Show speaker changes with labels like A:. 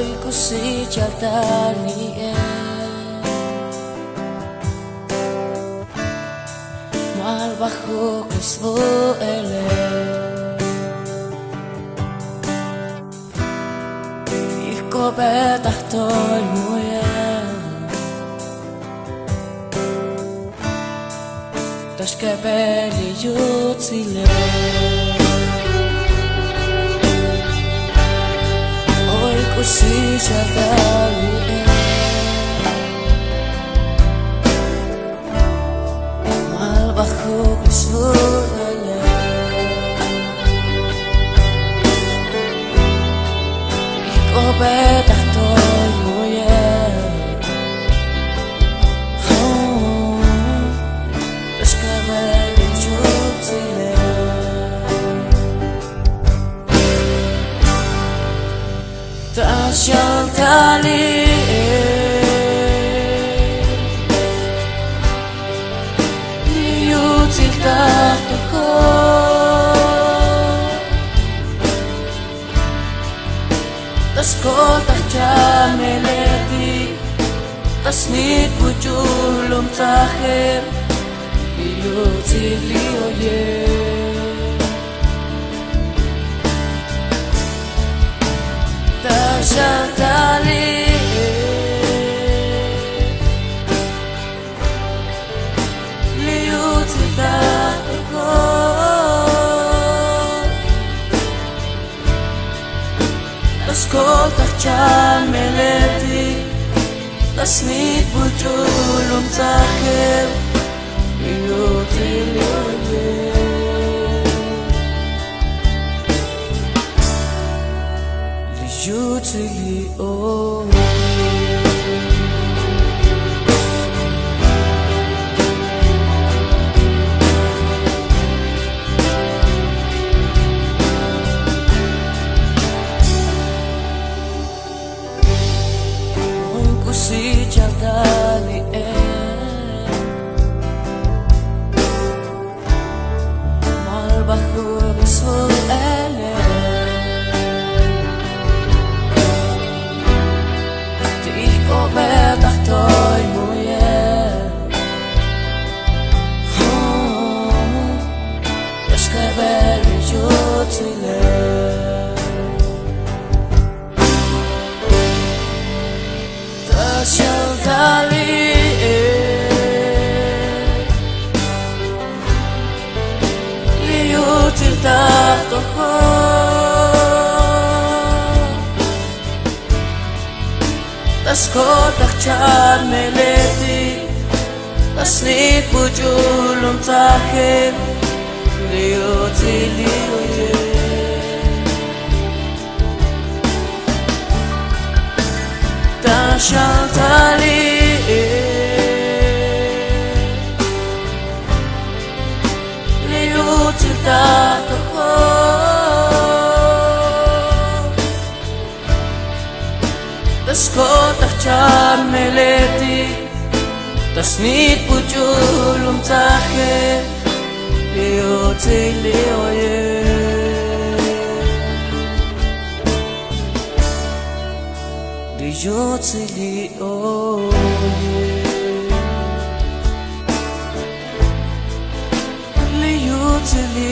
A: Oi kusi chatani mal bajo Cristo ele Iko betah toy muye Tas que beli yutsile Oi kusi chatani bajo Cristo ele Iko betah toy muye Tas que beli yutsile Tas yaltali Tas kotah jameleti Tas nit bujulum tahir Iyo tilio ye Tas yaltali Liu tildah Tas kotah jameleti Tas nit bujulum tahir Iyo tilio ye Liu tilio Si chatani mal bajo Cristo ele Iko betah toy muye Tas que beli yutsile Tas yaltali Liu tildah toho Tas kotah jameleti Tas nit bujulum tahir Liu tilio ye Tas yaltali Liu tildah toho Tas kotah jameleti Tas nit bujulum tahir Liu tilio ye Liu tilio ye Liu tilio